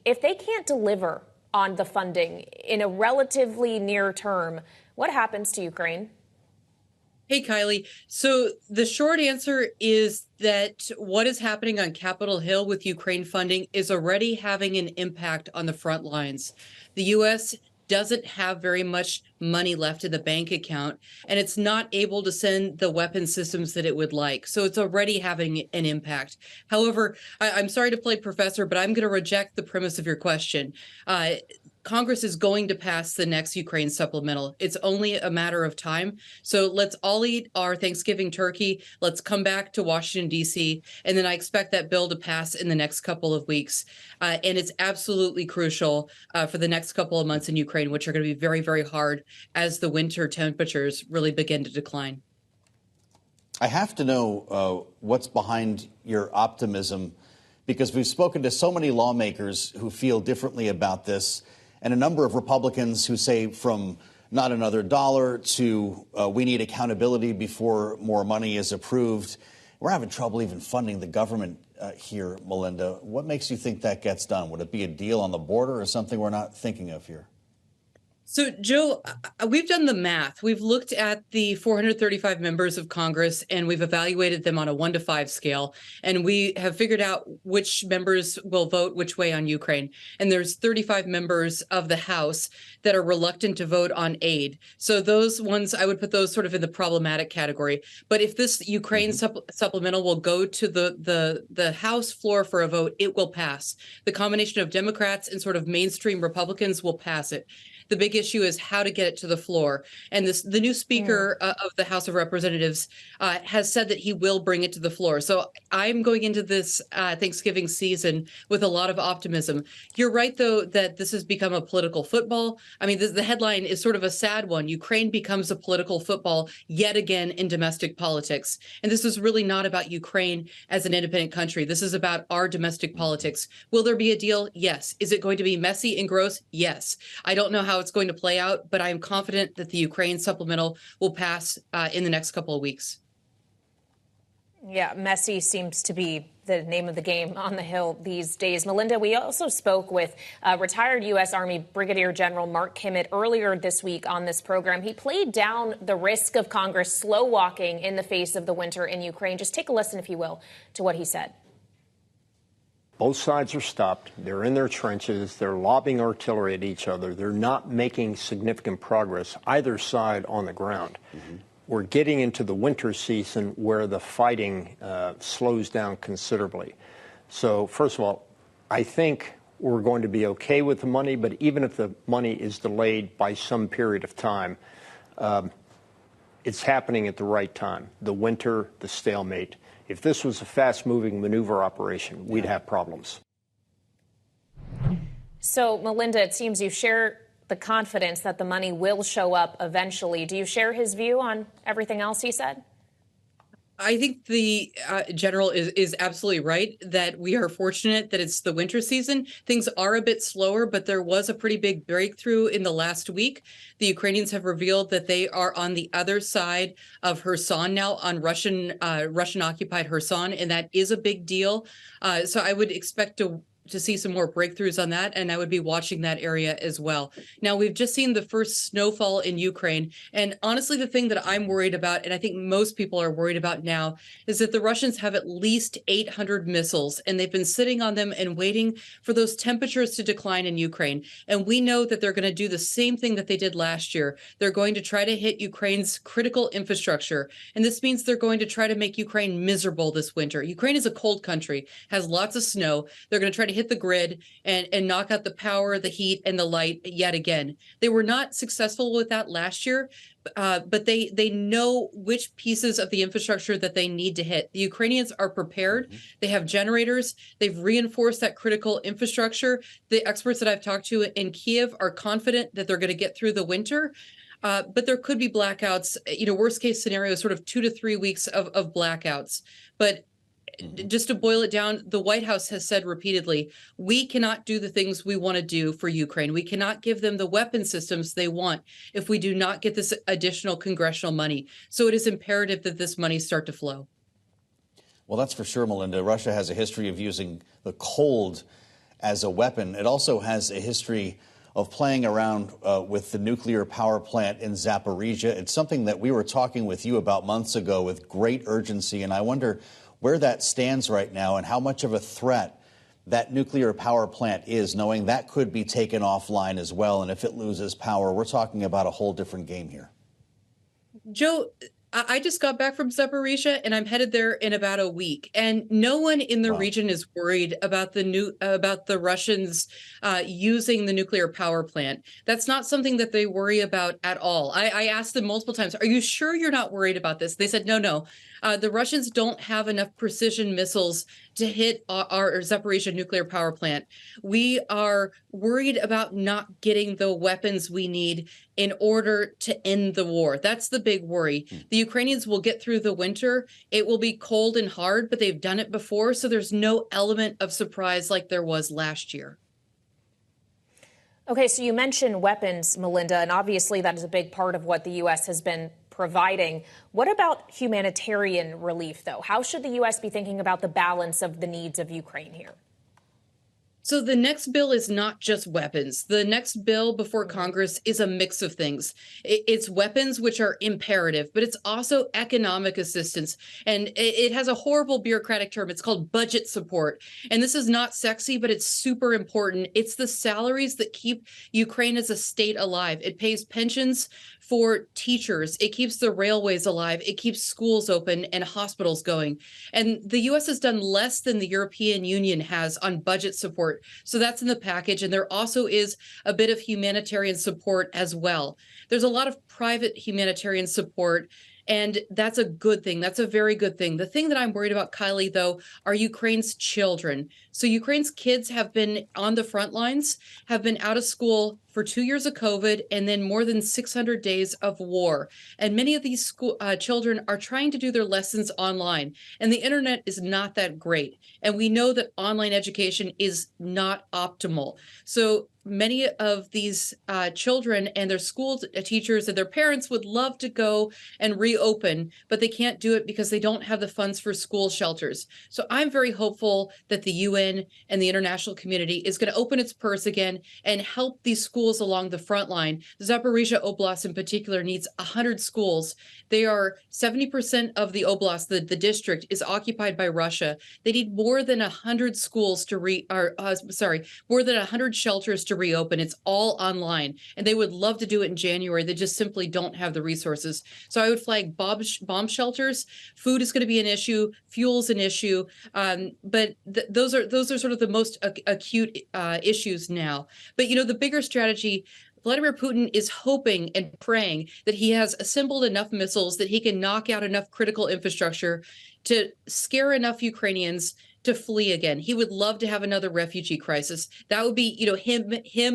If they can't deliver on the funding in a relatively near term, what happens to Ukraine? Hey, Kailey. So the short answer is that what is happening on Capitol Hill with Ukraine funding is already having an impact on the front lines. The U.S. doesn't have very much money left in the bank account, and it's not able to send the weapon systems that it would like. So it's already having an impact. However, I'm sorry to play professor, but I'm going to reject the premise of your question. Congress is going to pass the next Ukraine supplemental. It's only a matter of time. So let's all eat our Thanksgiving turkey. Let's come back to Washington, D.C., and then I expect that bill to pass in the next couple of weeks. And it's absolutely crucial for the next couple of months in Ukraine, which are going to be very, very hard as the winter temperatures really begin to decline. I have to know what's behind your optimism, because we've spoken to so many lawmakers who feel differently about this, and a number of Republicans who say from not another dollar to we need accountability before more money is approved. We're having trouble even funding the government here, Melinda. What makes you think that gets done? Would it be a deal on the border or something we're not thinking of here? So, Joe, we've done the math. We've looked at the 435 members of Congress, and we've evaluated them on a 1 to 5 scale. And we have figured out which members will vote which way on Ukraine. And there's 35 members of the House that are reluctant to vote on aid. So those ones, I would put those sort of in the problematic category. But if this Ukraine supplemental will go to the House floor for a vote, it will pass. The combination of Democrats and sort of mainstream Republicans will pass it. The big issue is how to get it to the floor. And the new Speaker of the House of Representatives has said that he will bring it to the floor. So I'm going into this Thanksgiving season with a lot of optimism. You're right, though, that this has become a political football. I mean, the headline is sort of a sad one. Ukraine becomes a political football yet again in domestic politics. And this is really not about Ukraine as an independent country. This is about our domestic politics. Will there be a deal? Yes. Is it going to be messy and gross? Yes. I don't know how it's going to play out, but I am confident that the Ukraine supplemental will pass in the next couple of weeks. Yeah, messy seems to be the name of the game on the Hill these days. Melinda, we also spoke with retired U.S. Army Brigadier General Mark Kimmett earlier this week on this program. He played down the risk of Congress slow walking in the face of the winter in Ukraine. Just take a listen, if you will, to what he said. Both sides are stopped. They're in their trenches. They're lobbing artillery at each other. They're not making significant progress either side on the ground. We're getting into the winter season where the fighting slows down considerably. So, first of all, I think we're going to be okay with the money, but even if the money is delayed by some period of time, it's happening at the right time. The winter, the stalemate. If this was a fast-moving maneuver operation, we'd have problems. So, Melinda, it seems you share the confidence that the money will show up eventually. Do you share his view on everything else he said? I think the general is absolutely right that we are fortunate that it's the winter season. Things are a bit slower, but there was a pretty big breakthrough in the last week. The Ukrainians have revealed that they are on the other side of Kherson now, on Russian-occupied Kherson, and that is a big deal. So I would expect to see some more breakthroughs on that, and I would be watching that area as well. Now, we've just seen the first snowfall in Ukraine, and honestly, the thing that I'm worried about, and I think most people are worried about now, is that the Russians have at least 800 missiles, and they've been sitting on them and waiting for those temperatures to decline in Ukraine. And we know that they're going to do the same thing that they did last year. They're going to try to hit Ukraine's critical infrastructure, and this means they're going to try to make Ukraine miserable this winter. Ukraine is a cold country, has lots of snow. They're going to try to hit the grid and knock out the power, the heat, and the light yet again. They were not successful with that last year, but they know which pieces of the infrastructure that they need to hit. The Ukrainians are prepared. They have generators. They've reinforced that critical infrastructure. The experts that I've talked to in Kiev are confident that they're going to get through the winter. But there could be blackouts, worst case scenario, sort of 2 to 3 weeks of blackouts. But just to boil it down, the White House has said repeatedly, we cannot do the things we want to do for Ukraine. We cannot give them the weapon systems they want if we do not get this additional congressional money. So it is imperative that this money start to flow. Well, that's for sure, Melinda. Russia has a history of using the cold as a weapon. It also has a history of playing around with the nuclear power plant in Zaporizhia. It's something that we were talking with you about months ago with great urgency, and I wonder where that stands right now and how much of a threat that nuclear power plant is, knowing that could be taken offline as well. And if it loses power, we're talking about a whole different game here. Joe, I just got back from Zaporizhia and I'm headed there in about a week. And no one in the region is worried about the Russians using the nuclear power plant. That's not something that they worry about at all. I asked them multiple times, are you sure you're not worried about this? They said, no. The Russians don't have enough precision missiles to hit our Zaporizhia nuclear power plant. We are worried about not getting the weapons we need in order to end the war. That's the big worry. The Ukrainians will get through the winter. It will be cold and hard, but they've done it before. So there's no element of surprise like there was last year. Okay, so you mentioned weapons, Melinda, and obviously that is a big part of what the U.S. has been providing. What about humanitarian relief, though? How should the U.S. be thinking about the balance of the needs of Ukraine here? So the next bill is not just weapons. The next bill before Congress is a mix of things. It's weapons, which are imperative, but it's also economic assistance. And it has a horrible bureaucratic term. It's called budget support. And this is not sexy, but it's super important. It's the salaries that keep Ukraine as a state alive. It pays pensions for teachers. It keeps the railways alive. It keeps schools open and hospitals going. And the U.S. has done less than the European Union has on budget support. So that's in the package. And there also is a bit of humanitarian support as well. There's a lot of private humanitarian support, and that's a good thing. That's a very good thing. The thing that I'm worried about, Kailey, though, are Ukraine's children. So Ukraine's kids have been on the front lines, have been out of school for 2 years of COVID, and then more than 600 days of war. And many of these children are trying to do their lessons online. And the internet is not that great. And we know that online education is not optimal. So many of these children and their school teachers and their parents would love to go and reopen, but they can't do it because they don't have the funds for school shelters. So I'm very hopeful that the UN and the international community is going to open its purse again and help these schools along the front line. Zaporizhia Oblast in particular needs 100 schools. They are 70% of the oblast, the district, is occupied by Russia. They need more than 100 schools to more than 100 shelters to reopen. It's all online, and they would love to do it in January. They just simply don't have the resources. So I would flag bomb shelters. Food is going to be an issue. Fuel's an issue. But those are sort of the most acute issues now. But the bigger strategy, Vladimir Putin is hoping and praying that he has assembled enough missiles that he can knock out enough critical infrastructure to scare enough Ukrainians to flee again. He would love to have another refugee crisis. That would be, him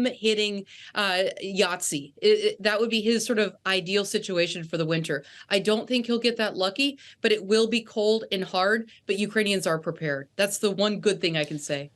hitting Yahtzee. That would be his sort of ideal situation for the winter. I don't think he'll get that lucky, but it will be cold and hard, but Ukrainians are prepared. That's the one good thing I can say.